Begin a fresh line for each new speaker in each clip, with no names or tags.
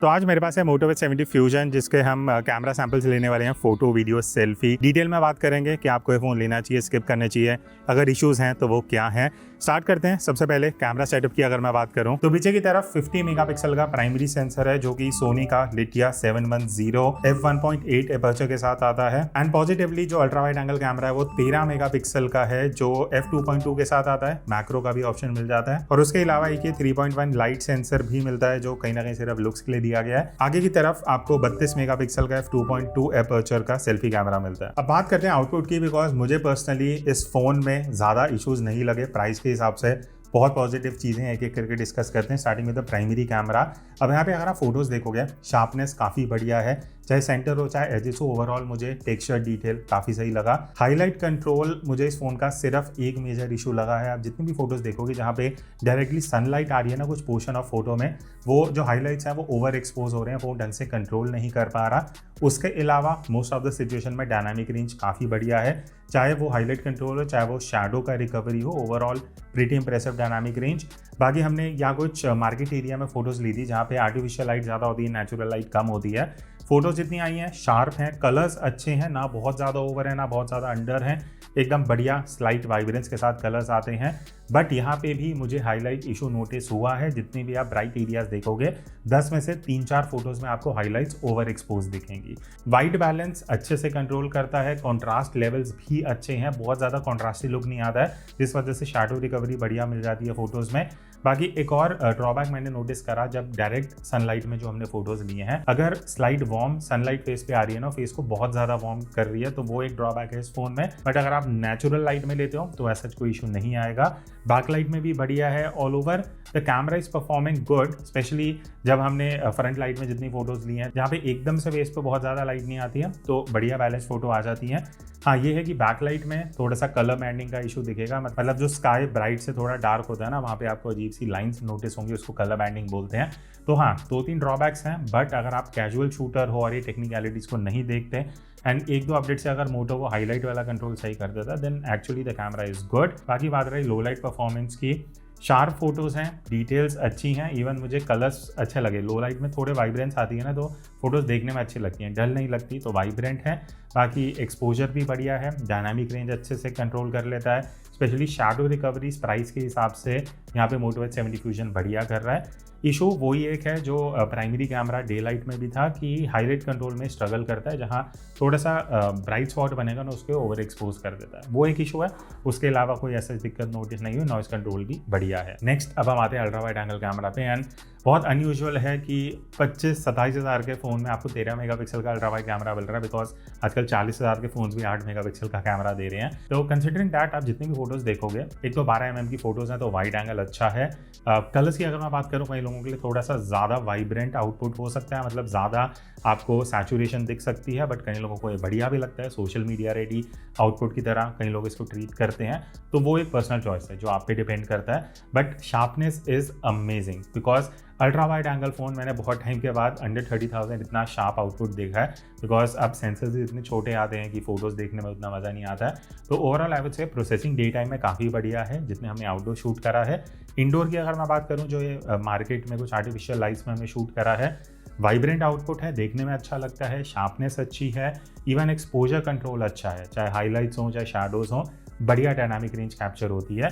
तो आज मेरे पास है Moto X70 फ्यूजन, जिसके हम कैमरा सैंपल्स लेने वाले हैं, फोटो वीडियो सेल्फी डिटेल में बात करेंगे कि आपको ये फ़ोन लेना चाहिए, स्किप करना चाहिए, अगर इश्यूज़ हैं तो वो क्या हैं। स्टार्ट करते हैं। सबसे पहले कैमरा सेटअप की अगर मैं बात करूं तो पीछे की तरफ 50 मेगापिक्सल का प्राइमरी सेंसर है, जो कि सोनी का लिटिया 710 f1.8 एपर्चर के साथ आता है। एंड पॉजिटिवली जो अल्ट्रा वाइड एंगल कैमरा है वो 13 मेगापिक्सल का है, जो f2.2 के साथ आता है। मैक्रो का भी ऑप्शन मिल जाता है और उसके अलावा एक 3.1 लाइट सेंसर भी मिलता है, जो कहीं ना कहीं सिर्फ लुक्स के लिए दिया गया है। आगे की तरफ आपको 32 मेगापिक्सल का f2.2 एपर्चर का सेल्फी कैमरा मिलता है। अब बात करते हैं आउटपुट की, बिकॉज मुझे पर्सनली इस फोन में ज्यादा इश्यूज नहीं लगे। प्राइस के हिसाब से बहुत पॉजिटिव चीज़ें एक एक करके डिस्कस करते हैं। स्टार्टिंग में तो प्राइमरी कैमरा। अब यहाँ पे अगर आप फोटोज़ देखोगे, शार्पनेस काफ़ी बढ़िया है, चाहे सेंटर हो चाहे एजेस हो। ओवरऑल मुझे टेक्सचर डिटेल काफ़ी सही लगा। हाईलाइट कंट्रोल मुझे इस फोन का सिर्फ एक मेजर इशू लगा है। आप जितनी भी फोटोज़ देखोगे जहाँ पे डायरेक्टली सनलाइट आ रही है ना कुछ पोर्शन ऑफ फोटो में, वो जो हाईलाइट्स हैं वो ओवर एक्सपोज हो रहे हैं, वो ढंग से कंट्रोल नहीं कर पा रहा। उसके अलावा मोस्ट ऑफ द सिचुएशन में डायनामिक रेंज काफ़ी बढ़िया है, चाहे वो हाईलाइट कंट्रोल हो चाहे वो शैडो का रिकवरी हो। Overall pretty impressive dynamic range. बाकी हमने यहाँ कुछ मार्केट एरिया में फोटोज़ ली थी जहाँ पे आर्टिफिशियल लाइट ज़्यादा होती है, नेचुरल लाइट कम होती है। फोटोज जितनी आई हैं शार्प हैं, कलर्स अच्छे हैं, ना बहुत ज़्यादा ओवर है ना बहुत ज़्यादा अंडर हैं, एकदम बढ़िया स्लाइट वाइब्रेंस के साथ कलर्स आते हैं। बट यहाँ पे भी मुझे हाईलाइट इशू नोटिस हुआ है। जितनी भी आप ब्राइट एरियाज देखोगे 10 में से 3-4 फोटोज़ में आपको हाईलाइट्स ओवर एक्सपोज दिखेंगी। वाइट बैलेंस अच्छे से कंट्रोल करता है, कॉन्ट्रास्ट लेवल्स भी अच्छे हैं, बहुत ज़्यादा कॉन्ट्रास्टी लुक नहीं आता है, जिस वजह से शैडो रिकवरी बढ़िया मिल जाती है फोटोज़ में। बाकी एक और ड्रॉबैक मैंने नोटिस करा, जब डायरेक्ट सनलाइट में जो हमने फोटोज लिए हैं, अगर स्लाइट वार्म सनलाइट फेस पे आ रही है ना, फेस को बहुत ज़्यादा वार्म कर रही है, तो वो एक ड्रॉबैक है इस फोन में। बट अगर आप नेचुरल लाइट में लेते हो तो ऐसा कोई इशू नहीं आएगा। बैकलाइट में भी बढ़िया है। All over the camera is performing good, specially जब हमने फ्रंट लाइट में जितनी फोटोज ली हैं, जहाँ पे एकदम से फेस पे बहुत ज़्यादा लाइट नहीं आती है, तो बढ़िया बैलेंस फोटो आ जाती है। हाँ, ये है कि बैकलाइट में थोड़ा सा कलर बैंडिंग का इशू दिखेगा, मतलब जो स्काई ब्राइट से थोड़ा डार्क होता है ना, वहाँ पे आपको अजीब सी लाइंस नोटिस होंगी, उसको कलर बैंडिंग बोलते हैं। तो हाँ, 2-3 ड्रॉबैक्स हैं। बट अगर आप कैजुअल शूटर हो और ये टेक्निकलिटीज़ को नहीं देखते एंड 1-2 अपडेट से अगर मोटो को हाईलाइट वाला कंट्रोल सही कर देता, then actually the camera is good. बाकी बात रही लो लाइट परफॉर्मेंस की, शार्प फोटोज़ हैं, डिटेल्स अच्छी हैं, इवन मुझे कलर्स अच्छे लगे। लो लाइट में थोड़े वाइब्रेंस आती है ना, तो फोटोज़ देखने में अच्छी लगती हैं, डल नहीं लगती, तो वाइब्रेंट है। बाकी एक्सपोजर भी बढ़िया है, डायनामिक रेंज अच्छे से कंट्रोल कर लेता है, स्पेशली शैडो रिकवरी प्राइस के हिसाब से यहाँ पे Moto X70 फ्यूजन बढ़िया कर रहा है। इशू वही एक है जो प्राइमरी कैमरा डे लाइट में भी था, कि हाईलाइट कंट्रोल में स्ट्रगल करता है, जहाँ थोड़ा सा ब्राइट स्पॉट बनेगा ना उसके ओवर एक्सपोज कर देता है, वो एक इशू है। उसके अलावा कोई ऐसा दिक्कत नोटिस नहीं हुई। नॉइस कंट्रोल भी बढ़िया है। नेक्स्ट अब हम आते हैं अल्ट्रा वाइड एंगल कैमरा पे। एंड बहुत अनयूजुअल है कि 25-27 हज़ार के फ़ोन में आपको 13 मेगापिक्सल का अल्ट्रा वाइड कैमरा मिल रहा है, बिकॉज आजकल 40 हज़ार के फ़ोन भी 8 मेगापिक्सल का कैमरा दे रहे हैं। तो कंसिडरिंग दैट, आप जितनी भी फोटोज़ देखोगे, एक तो 12 mm की फोटोज़ हैं, तो वाइड एंगल अच्छा है। कलर्स की अगर मैं बात करूँ, कई लोगों के लिए थोड़ा सा ज़्यादा वाइब्रेंट आउटपुट हो सकता है, मतलब ज़्यादा आपको सैचुरेशन दिख सकती है, बट कई लोगों को ये बढ़िया भी लगता है, सोशल मीडिया रेडी आउटपुट की तरह कई लोग इसको ट्रीट करते हैं। तो वो एक पर्सनल चॉइस है जो आप पे डिपेंड करता है। But sharpness is amazing, because ultra wide angle phone मैंने बहुत टाइम के बाद अंडर 30,000 इतना शार्प आउटपुट देखा है, बिकॉज अब सेंसर्स इतने छोटे आते हैं कि फ़ोटोज़ देखने में उतना मज़ा नहीं आता है। तो overall I would say processing day time में काफ़ी बढ़िया है, जितने हमने आउटडोर शूट करा है। इंडोर की अगर मैं बात करूँ, जो ये मार्केट में कुछ आर्टिफिशियल लाइट्स में हमने शूट करा है, वाइब्रेंट आउटपुट है, देखने में अच्छा लगता है, शार्पनेस अच्छी है, इवन एक्सपोजर कंट्रोल अच्छा है, चाहे हाईलाइट्स हों चाहे शैडोज़ हों, बढ़िया डायनामिक रेंज कैप्चर होती है।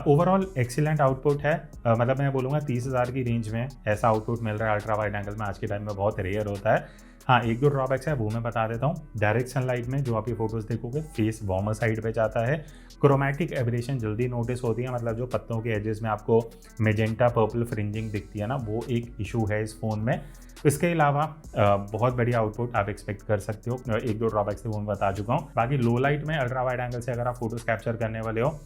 ओवरऑल एक्सीलेंट आउटपुट है। मतलब मैं बोलूँगा 30 हज़ार की रेंज में ऐसा आउटपुट मिल रहा है अल्ट्रा वाइड एंगल में, आज के टाइम में बहुत रेयर होता है। हाँ, 1-2 ड्रॉबैक्स है, वो मैं बता देता हूँ। डायरेक्ट सनलाइट में जो आप ये फोटोज़ देखोगे, फेस वार्मर साइड पे जाता है, क्रोमैटिक एब्रेशन जल्दी नोटिस होती है, मतलब जो पत्तों के एजेस में आपको मेजेंटा पर्पल फ्रिंजिंग दिखती है ना, वो एक इशू है इस फ़ोन में। इसके अलावा बहुत बढ़िया आउटपुट आप एक्सपेक्ट कर सकते हो। 1-2 ड्रॉबैक्स थे वो मैं बता चुका हूँ। बाकी लो लाइट में अल्ट्रा वाइड एंगल से अगर आप फोटोज़ कैप्चर करने वाले हो,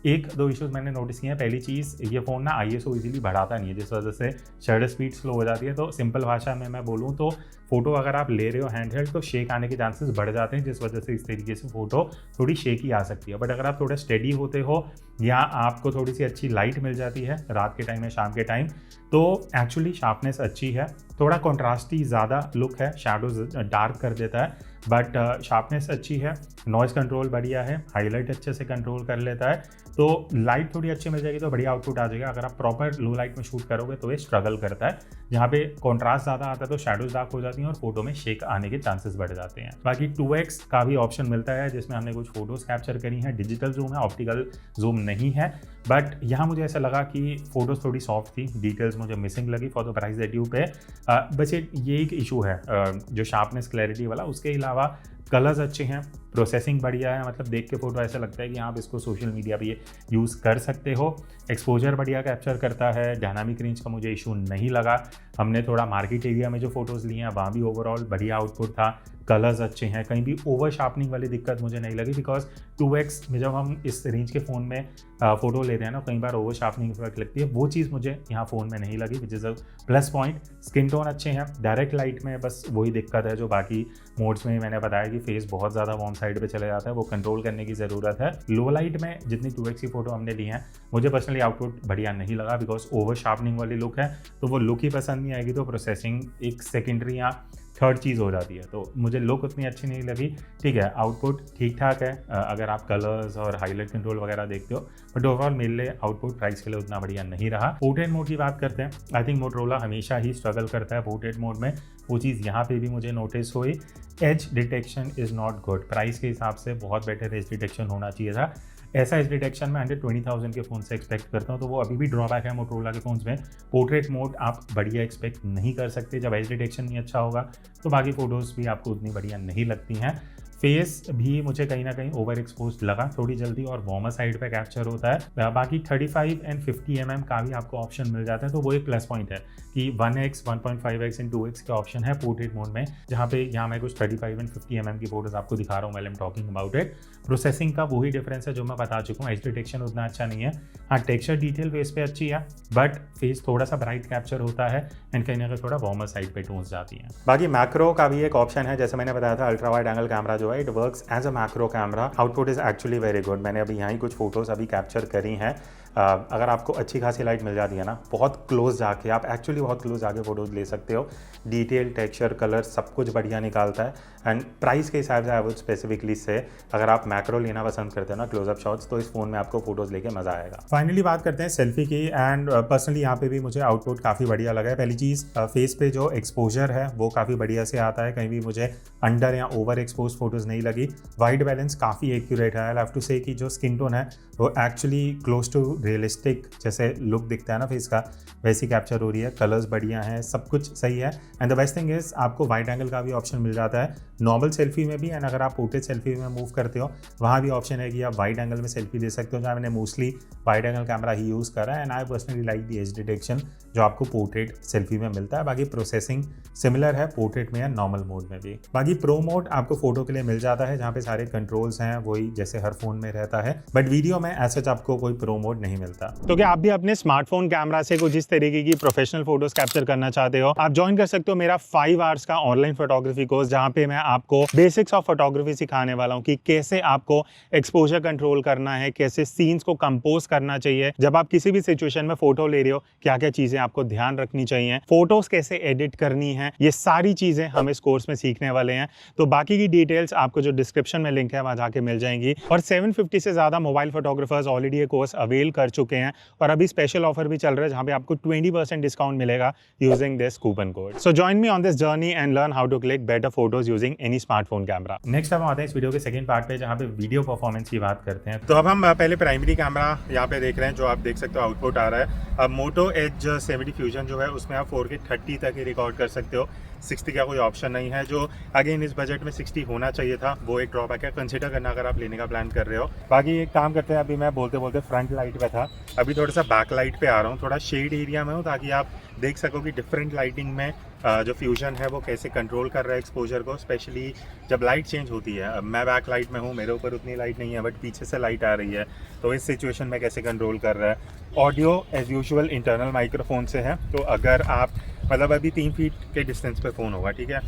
1-2 इश्यूज मैंने नोटिस किए हैं। पहली चीज़, ये फ़ोन ना ISO इजीली बढ़ाता नहीं है, जिस वजह से शटर स्पीड स्लो हो जाती है। तो सिंपल भाषा में मैं बोलूँ तो फोटो अगर आप ले रहे हो हैंडहेल्ड, तो शेक आने के चांसेस बढ़ जाते हैं, जिस वजह से इस तरीके से फोटो थोड़ी शेकी आ सकती है। बट अगर आप थोड़ा स्टेडी होते हो या आपको थोड़ी सी अच्छी लाइट मिल जाती है रात के टाइम या शाम के टाइम, तो एक्चुअली शार्पनेस अच्छी है, थोड़ा कॉन्ट्रास्टी ज़्यादा लुक है, शैडोज डार्क कर देता है, बट शार्पनेस अच्छी है, नॉइज़ कंट्रोल बढ़िया है, हाईलाइट अच्छे से कंट्रोल कर लेता है, तो लाइट थोड़ी अच्छी मिल जाएगी तो बढ़िया आउटपुट आ जाएगा। अगर आप प्रॉपर लो लाइट में शूट करोगे तो ये स्ट्रगल करता है, जहाँ पे कॉन्ट्रास्ट ज़्यादा आता है तो शैडोज डार्क हो जाती हैं और फोटो में शेक आने के चांसेस बढ़ जाते हैं। बाकी 2x का भी ऑप्शन मिलता है जिसमें हमने कुछ फोटोज कैप्चर करी हैं, डिजिटल जूम है, ऑप्टिकल जूम नहीं है, बट यहाँ मुझे ऐसा लगा कि फोटोज थोड़ी सॉफ्ट थी, डिटेल्स मुझे मिसिंग लगी for the price that you पे। बस ये एक इशू है जो शार्पनेस क्लैरिटी वाला, उसके अलावा कलर्स अच्छे हैं, प्रोसेसिंग बढ़िया है, मतलब देख के फोटो ऐसा लगता है कि आप इसको सोशल मीडिया पे यूज़ कर सकते हो। एक्सपोजर बढ़िया कैप्चर करता है, डायनामिक रेंज का मुझे इशू नहीं लगा। हमने थोड़ा मार्केट एरिया में जो फोटोज़ लिए हैं वहाँ भी ओवरऑल बढ़िया आउटपुट था, कलर्स अच्छे हैं, कहीं भी ओवर शार्पनिंग वाली दिक्कत मुझे नहीं लगी, बिकॉज 2x में जब हम इस रेंज के फ़ोन में फ़ोटो लेते हैं ना, कई बार ओवर शार्पनिंग इफेक्ट लगती है, वो चीज़ मुझे यहाँ फ़ोन में नहीं लगी, which is a plus point. Skin tone अच्छे हैं, डायरेक्ट लाइट में बस वही दिक्कत है जो बाकी मोड्स में मैंने बताया कि फेस बहुत ज़्यादा वार्म साइड पे चले जाता है, वो कंट्रोल करने की ज़रूरत है। लो लाइट में जितनी 2x की फ़ोटो हमने ली हैं मुझे पर्सनली आउटपुट बढ़िया नहीं लगा, बिकॉज ओवर शार्पनिंग वाली लुक है, तो वो लुक ही पसंद नहीं आएगी, तो प्रोसेसिंग एक सेकेंडरी या थर्ड चीज़ हो जाती है, तो मुझे लुक उतनी अच्छी नहीं लगी। ठीक है, आउटपुट ठीक ठाक है अगर आप कलर्स और हाईलाइट कंट्रोल वगैरह देखते हो, बट ओवरऑल मेरे लिए आउटपुट प्राइस के लिए उतना बढ़िया नहीं रहा। पोर्ट्रेट मोड की बात करते हैं, आई थिंक मोटरोला हमेशा ही स्ट्रगल करता है पोर्ट्रेट मोड में, वो चीज़ यहाँ पे भी मुझे नोटिस हुई। As detection is not good, price के हिसाब से बहुत बेटर एज डिटेक्शन होना चाहिए था। ऐसा एज डिटेक्शन मैं 120,000 के फ़ोन से एक्सपेक्ट करता हूँ, तो वो अभी भी ड्रॉबैक है मोटरोला के फ़ोन्स में। पोर्ट्रेट मोड आप बढ़िया एक्सपेक्ट नहीं कर सकते, जब एज डिटेक्शन नहीं अच्छा होगा तो बाकी फ़ोटोज़ भी आपको उतनी बढ़िया नहीं लगती हैं। फेस भी मुझे कहीं ना कहीं ओवर एक्सपोज लगा, थोड़ी जल्दी और वार्मर साइड पे कैप्चर होता है। बाकी 35 एंड 50 mm का भी आपको ऑप्शन मिल जाता है, तो वो एक प्लस पॉइंट है कि 1x, 1.5x एंड 2x के ऑप्शन है पोर्ट्रेट मोड में, जहाँ पे यहाँ मैं कुछ 35 एंड 50 mm की फोटोज आपको दिखा रहा हूँ while I am talking about it. Processing का वही डिफरेंस है जो मैं बता चुका हूँ, एज डिटेक्शन उतना अच्छा नहीं है। हाँ, टेक्सचर डिटेल फेस पे अच्छी है, बट फेस थोड़ा सा ब्राइट कैप्चर होता है एंड कहीं ना कहीं थोड़ा वार्मर साइड पे टोन्स जाती हैं। बाकी मैक्रो का भी एक ऑप्शन है, जैसे मैंने बताया था अल्ट्रा वाइड एंगल कैमरा जो है it works as a macro camera, output is actually very good. मैंने अभी यहाँ ही कुछ फोटोज अभी कैप्चर करी हैं। अगर आपको अच्छी खासी लाइट मिल जाती है ना, बहुत क्लोज जाके आप एक्चुअली बहुत क्लोज जाके फोटोज ले सकते हो, डिटेल, टेक्सचर, कलर सब कुछ बढ़िया निकालता है। एंड प्राइस के हिसाब से आई वुड स्पेसिफिकली से अगर आप मैक्रो लेना पसंद करते हो ना, क्लोजअप शॉट्स, तो इस फोन में आपको फोटोज लेके मजा आएगा। फाइनली बात करते हैं सेल्फी की, एंड पर्सनली यहाँ पे भी मुझे आउटपुट काफ़ी बढ़िया लगा है। पहली चीज़, फेस पे जो एक्सपोजर है वो काफ़ी बढ़िया से आता है, कहीं भी मुझे अंडर या ओवर एक्सपोज फोटोज नहीं लगी। वाइट बैलेंस काफ़ी एक्यूरेट है, आई हैव टू से कि जो स्किन टोन है वो एक्चुअली क्लोज टू रियलिस्टिक जैसे लुक दिखता है ना फेस का, वैसी कैप्चर हो रही है। कलर्स बढ़िया हैं, सब कुछ सही है। And the best thing is आपको वाइड एंगल का भी ऑप्शन मिल जाता है नॉर्मल सेल्फी में भी, एंड अगर आप पोर्ट्रेट सेल्फी में मूव करते हो वहाँ भी ऑप्शन है कि आप वाइड एंगल में सेल्फी ले सकते हो, जहाँ मैंने मोस्टली वाइड एंगल कैमरा ही यूज़ करा है। And I personally like the age detection जो आपको पोर्ट्रेट सेल्फी में मिलता है। बाकी प्रोसेसिंग सिमिलर है पोर्ट्रेट में या नॉर्मल मोड में भी। बाकी प्रो मोड आपको फोटो के लिए मिल जाता है, जहाँ पे सारे कंट्रोल्स हैं वही जैसे हर फोन में रहता है, बट वीडियो में ऐसा आपको कोई प्रो मोड नहीं मिलता। तो क्या आप भी अपने स्मार्टफोन कैमरा से कुछ इस तरीके की प्रोफेशनल फोटोज कैप्चर करना चाहते हो, आप ज्वाइन कर सकते हो मेरा 5 आवर्स का ऑनलाइन फोटोग्राफी कोर्स, जहाँ पे मैं आपको बेसिक्स ऑफ फोटोग्राफी सिखाने वाला हूँ कि कैसे आपको एक्सपोजर कंट्रोल करना है, कैसे सीन्स को कंपोज करना चाहिए, जब आप किसी भी सिचुएशन में फोटो ले रहे हो क्या क्या चीजें आपको ध्यान रखनी चाहिए, फोटोज कैसे एडिट करनी है, ये सारी चीजें हम इस कोर्स में सीखने वाले हैं। तो बाकी की डिटेल्स आपको जो डिस्क्रिप्शन में लिंक है वहां जाके मिल जाएंगी। और 750 से ज्यादा मोबाइल फोटोग्राफर्स ऑलरेडी ये कोर्स अवेल कर चुके हैं, और अभी स्पेशल ऑफर भी चल रहा है जहां पे आपको 20% डिस्काउंट मिलेगा using this coupon code. So join me on this journey and learn how to click better photos using any smartphone camera. Next अब आते हैं इस वीडियो के सेकंड पार्ट पे, जहां पे वीडियो परफॉर्मेंस की बात करते हैं। तो अब हम पहले प्राइमरी कैमरा यहाँ पे देख रहे हैं, जो आप देख सकते हो आउटपुट आ रहा है। अब मोटो एज 70 फ्यूजन जो है उसमें आप 4K 30 तक ही रिकॉर्ड कर सकते हो, 60 का कोई ऑप्शन नहीं है, जो अगेन इस बजट में 60 होना चाहिए था, वो एक ड्रॉबैक है, कंसिडर करना अगर आप लेने का प्लान कर रहे हो। बाकी एक काम करते हैं, अभी मैं बोलते बोलते फ्रंट लाइट पे था, अभी थोड़ा सा बैक लाइट पे आ रहा हूँ, थोड़ा शेड एरिया में हूँ, ताकि आप देख सको कि डिफरेंट लाइटिंग में जो फ्यूजन है वो कैसे कंट्रोल कर रहा है एक्सपोजर को, स्पेशली जब लाइट चेंज होती है। अब मैं बैक लाइट में हूँ, मेरे ऊपर उतनी लाइट नहीं है, बट पीछे से लाइट आ रही है, तो इस सिचुएशन में कैसे कंट्रोल कर रहा है। Audio as usual internal microphone से है, तो अगर आप मतलब अभी 3 फीट के डिस्टेंस पे फ़ोन होगा, ठीक है,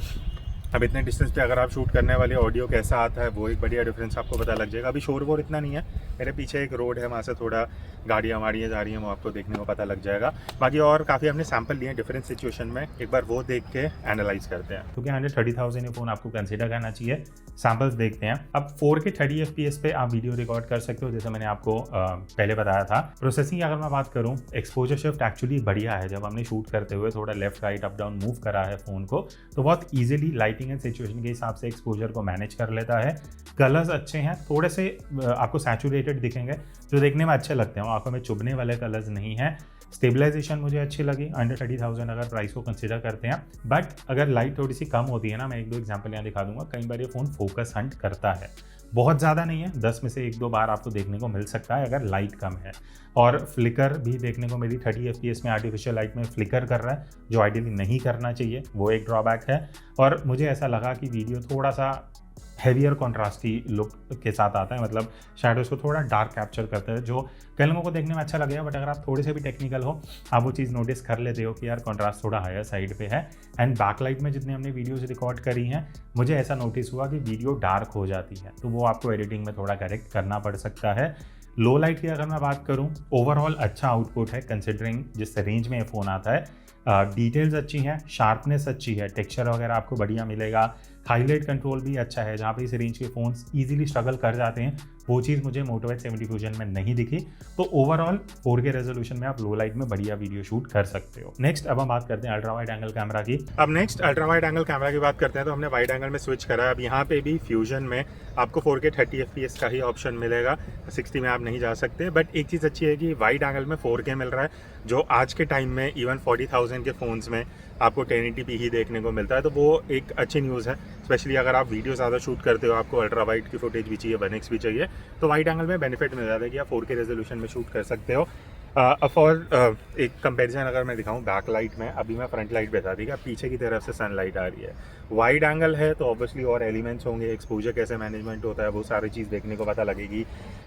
अब इतने डिस्टेंस पे अगर आप शूट करने वाले ऑडियो कैसा आता है वो एक बढ़िया डिफरेंस आपको पता लग जाएगा। अभी शोर वोर इतना नहीं है, मेरे पीछे एक रोड है, वहाँ से थोड़ा गाड़ियाँ वाड़ियाँ जा रही हैं, वो आपको देखने को पता लग जाएगा। बाकी और काफ़ी हमने सैम्पल लिए हैं डिफरेंट सिचुएशन में, एक बार वो देख के एनालाइज करते हैं। क्योंकि 130,000 ये फ़ोन आपको कंसिडर करना चाहिए। सैम्पल्स देखते हैं। अब 4K 30 FPS पे आप वीडियो रिकॉर्ड कर सकते हो, जैसे मैंने आपको पहले बताया था। प्रोसेसिंग की अगर मैं बात करूँ, एक्सपोजर शिफ्ट एक्चुअली बढ़िया है। जब हमने शूट करते हुए थोड़ा left right up down move करा है फ़ोन को, तो बहुत ईजिली लाइटिंग एंड सिचुएशन के हिसाब से एक्सपोजर को मैनेज कर लेता है। कलर्स अच्छे हैं, थोड़े से आपको सैचुरेटेड दिखेंगे जो देखने में अच्छे लगते हैं, आंखों में चुभने वाले कलर्स नहीं है। स्टेबलाइजेशन मुझे अच्छी लगी, अंडर 30,000 अगर प्राइस को कंसिडर करते हैं। बट अगर लाइट थोड़ी सी कम होती है ना, मैं एक दो एग्जांपल यहाँ दिखा दूंगा, कई बार ये फ़ोन फोकस हंट करता है, बहुत ज़्यादा नहीं है, 10 में से 1-2 बार आपको देखने को मिल सकता है अगर लाइट कम है। और फ्लिकर भी देखने को मिली, 30 FPS में आर्टिफिशियल लाइट में फ्लिकर कर रहा है, जो आइडियली नहीं करना चाहिए, वो एक ड्रॉबैक है। और मुझे ऐसा लगा कि वीडियो थोड़ा सा हैवियर कॉन्ट्रास्टी लुक के साथ आता है, मतलब शैडोज़ को थोड़ा डार्क कैप्चर करता है, जो कई लोगों को देखने में अच्छा लगेगा। बट अगर आप थोड़े से भी टेक्निकल हो, आप वो चीज़ नोटिस कर लेते हो कि यार कॉन्ट्रास्ट थोड़ा हायर साइड पे है। एंड बैकलाइट में जितने हमने वीडियोस रिकॉर्ड करी हैं, मुझे ऐसा नोटिस हुआ कि वीडियो डार्क हो जाती है, तो वो आपको एडिटिंग में थोड़ा करेक्ट करना पड़ सकता है। लो लाइट की अगर मैं बात करूँ, ओवरऑल अच्छा आउटपुट है कंसिडरिंग जिस रेंज में ये फ़ोन आता है। डिटेल्स अच्छी हैं, शार्पनेस अच्छी है, टेक्सचर वगैरह आपको बढ़िया मिलेगा। हाईलाइट कंट्रोल भी अच्छा है, जहाँ पे इस रेंज के फ़ोन्स इजीली स्ट्रगल कर जाते हैं, वो चीज़ मुझे Moto Edge 70 फ्यूजन में नहीं दिखी। तो ओवरऑल 4K रेजोल्यूशन में आप लो लाइट में बढ़िया वीडियो शूट कर सकते हो। नेक्स्ट अब हम बात करते हैं अल्ट्रा वाइड एंगल कैमरा की। अब next ultra wide angle camera की बात करते हैं, तो हमने वाइड एंगल में स्विच करा है। अब यहाँ पे भी फ्यूजन में आपको 4K 30 FPS का ही ऑप्शन मिलेगा, 60 में आप नहीं जा सकते। बट एक चीज़ अच्छी है कि वाइड एंगल में 4K मिल रहा है, जो आज के टाइम में इवन 40,000 के फ़ोन्स में आपको 1080p ही देखने को मिलता है, तो वो एक अच्छी न्यूज़ है। स्पेशली अगर आप वीडियो ज़्यादा शूट करते हो, आपको अल्ट्रा वाइड की फुटेज भी चाहिए, 1x भी चाहिए, तो वाइड एंगल में बेनिफिट मिल जाता है कि आप 4K रेजोल्यूशन में शूट कर सकते हो। फॉर एक कंपैरिजन अगर मैं दिखाऊं बैक लाइट में, अभी मैं फ्रंट लाइट बता दी कि पीछे की तरफ से सनलाइट आ रही है। वाइड एंगल है तो ऑब्वियसली और एलिमेंट्स होंगे, एक्सपोजर कैसे मैनेजमेंट होता है, वो सारी चीज़ देखने को पता लगेगी।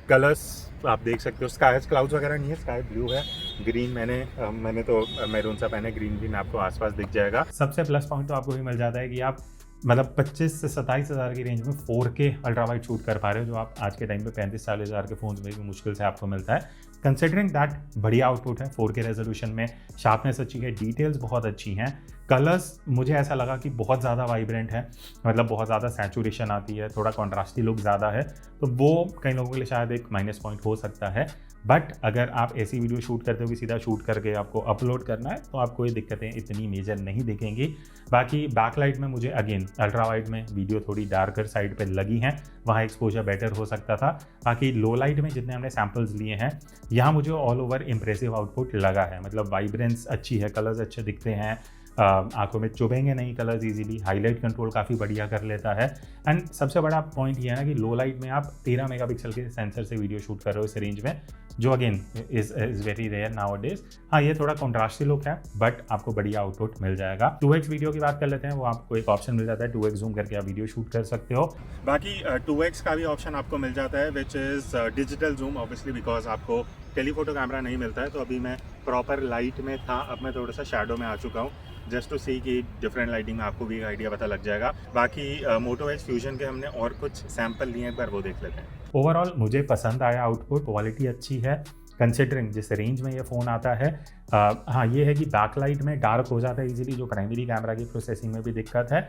कलर्स आप देख सकते हो, स्काई क्लाउड्स वगैरह नहीं है, स्काई ब्लू है। ग्रीन मैंने तो मैरून सा पहने, ग्रीन भी आपको आसपास दिख जाएगा। सबसे प्लस पॉइंट तो आपको भी मिल जाता है कि आप मतलब 25 से 27 हज़ार की रेंज में 4K अल्ट्रा वाइड शूट कर पा रहे हो, जो आप आज के टाइम पे 35-40 हज़ार के फ़ोन्स में भी मुश्किल से आपको मिलता है। कंसिडरिंग दैट बढ़िया आउटपुट है 4K रेजोल्यूशन में, शार्पनेस अच्छी है, डिटेल्स बहुत अच्छी हैं। कलर्स मुझे ऐसा लगा कि बहुत ज़्यादा वाइब्रेंट है, मतलब बहुत ज़्यादा सैचुरेशन आती है, थोड़ा कॉन्ट्रास्टी लुक ज़्यादा है, तो वो कई लोगों के लिए शायद एक माइनस पॉइंट हो सकता है। बट अगर आप ऐसी वीडियो शूट करते हो कि सीधा शूट करके आपको अपलोड करना है, तो आपको ये दिक्कतें इतनी मेजर नहीं दिखेंगी। बाकी बैकलाइट में मुझे अगेन अल्ट्रा वाइड में वीडियो थोड़ी डार्कर साइड पे लगी हैं, वहाँ एक्सपोजर बेटर हो सकता था। बाकी लो लाइट में जितने हमने सैम्पल्स लिए हैं, यहाँ मुझे ऑल ओवर इंप्रेसिव आउटपुट लगा है, मतलब वाइब्रेंस अच्छी है, कलर्स अच्छे दिखते हैं, आंखों में चुभेंगे नहीं कलर्स इजीली, हाईलाइट कंट्रोल काफ़ी बढ़िया कर लेता है। एंड सबसे बड़ा पॉइंट ये है ना कि लो लाइट में आप 13 मेगापिक्सल के सेंसर से वीडियो शूट कर रहे हो इस रेंज में, जो again is very rare nowadays. हाँ, ये थोड़ा कॉन्ट्रास्टी लुक है, बट आपको बढ़िया आउटपुट मिल जाएगा। 2x वीडियो की बात कर लेते हैं, वो आपको एक ऑप्शन मिल जाता है, 2x जूम करके आप वीडियो शूट कर सकते हो। बाकी 2x का भी ऑप्शन आपको मिल जाता है, which is digital zoom, obviously because आपको टेलीफोटो कैमरा नहीं मिलता है। तो अभी मैं प्रॉपर लाइट में था, अब मैं थोड़ा सा शैडो में आ चुका हूँ, जस्ट टू सी कि डिफरेंट लाइटिंग में आपको भी एक आइडिया पता लग जाएगा। बाकी Moto Edge फ्यूजन के हमने और कुछ सैंपल लिए, एक बार वो देख लेते हैं। ओवरऑल मुझे पसंद आया आउटपुट, क्वालिटी अच्छी है कंसिडरिंग जिस रेंज में ये फ़ोन आता है। हाँ, ये है कि बैकलाइट में डार्क हो जाता है इजीली, जो प्राइमरी कैमरा की प्रोसेसिंग में भी दिक्कत है।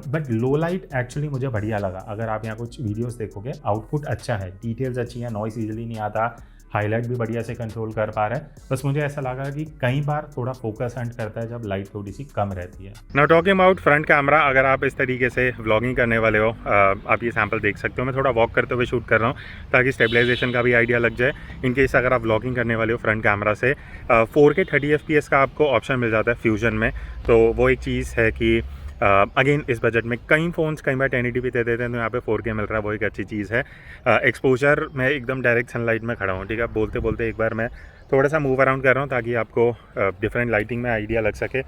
बट लो लाइट एक्चुअली मुझे बढ़िया लगा। अगर आप यहाँ कुछ वीडियोस देखोगे, आउटपुट अच्छा है, डिटेल्स अच्छी है, नॉइस इजीली नहीं आता, हाईलाइट भी बढ़िया से कंट्रोल कर पा रहा है। बस मुझे ऐसा लगा कि कई बार थोड़ा फोकस हंट करता है जब लाइट थोड़ी सी कम रहती है। Now talking about front camera, अगर आप इस तरीके से व्लॉगिंग करने वाले हो, आप ये सैंपल देख सकते हो। मैं थोड़ा वॉक करते हुए शूट कर रहा हूँ ताकि स्टेबलाइजेशन का भी आइडिया लग जाए। इन केस अगर आप व्लॉगिंग करने वाले हो फ्रंट कैमरा से, 4K 30 FPS का आपको ऑप्शन मिल जाता है फ्यूजन में, तो वो एक चीज़ है कि अगेन इस बजट में कई फ़ोन्स कई बार 1080p दे देते हैं, तो यहाँ पे 4K मिल रहा है, वो एक अच्छी चीज़ है। एक्सपोजर मैं एकदम डायरेक्ट सनलाइट में खड़ा हूँ, ठीक है। बोलते बोलते एक बार मैं थोड़ा सा मूव अराउंड कर रहा हूँ ताकि आपको डिफरेंट लाइटिंग में आइडिया लग सके।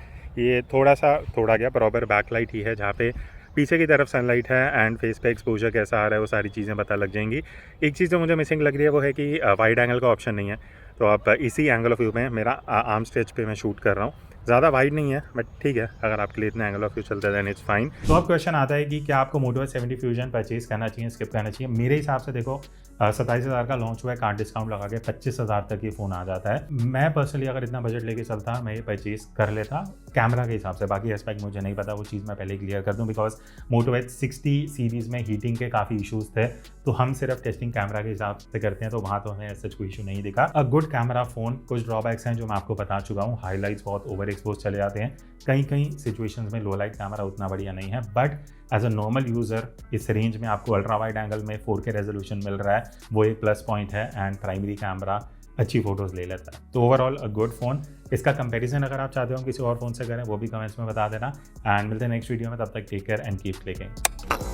ये थोड़ा गया प्रॉपर बैक लाइट ही है, जहाँ पे पीछे की तरफ सनलाइट है एंड फेस पे एक्सपोजर कैसा आ रहा है, वो सारी चीज़ें पता लग जाएंगी। एक चीज़ जो मुझे मिसिंग लग रही है वो है कि वाइड एंगल का ऑप्शन नहीं है, तो आप इसी एंगल ऑफ व्यू में, मेरा आर्म स्ट्रेच पे मैं शूट कर रहा हूँ, ज़्यादा वाइड नहीं है बट ठीक है, अगर आपके लिए इतना एंगल ऑफ व्यू चलता है देन इट्स फाइन। तो अब क्वेश्चन आता है कि क्या आपको Moto X70 फ्यूजन परचेज करना चाहिए, स्किप करना चाहिए। मेरे हिसाब से देखो 27,000 का लॉन्च हुआ है, कार्ड डिस्काउंट लगा के 25,000 तक ये फ़ोन आ जाता है। मैं पर्सनली अगर इतना बजट लेके चलता मैं ये परचेज कर लेता कैमरा के हिसाब से। बाकी एस्पेक्ट मुझे नहीं पता, वो चीज़ मैं पहले क्लियर कर दूँ, बिकॉज Moto X60 सीरीज़ में हीटिंग के काफ़ी इशूज़ थे, तो हम सिर्फ टेस्टिंग कैमरा के हिसाब से करते हैं, तो वहाँ तो हमें सच कोई इशू नहीं दिखा। अ गुड कैमरा फ़ोन, कुछ ड्रॉबैक्स हैं जो मैं आपको बता चुका हूँ। हाईलाइट्स बहुत ओवर एक्सपोज चले जाते हैं, कहीं कहीं सिचुएशंस में लो लाइट कैमरा उतना बढ़िया नहीं है, but as a normal user इस रेंज में आपको अल्ट्रा वाइड एंगल में 4K रेजोल्यूशन मिल रहा है, वो एक प्लस पॉइंट है। एंड प्राइमरी कैमरा अच्छी फोटोज़ ले लेता है, तो ओवरऑल अ गुड फ़ोन। इसका कंपैरिजन अगर आप चाहते हो किसी और फ़ोन से करें वो भी कमेंट्स में बता देना। एंड मिलते हैं नेक्स्ट वीडियो में, तब तक take care and keep clicking.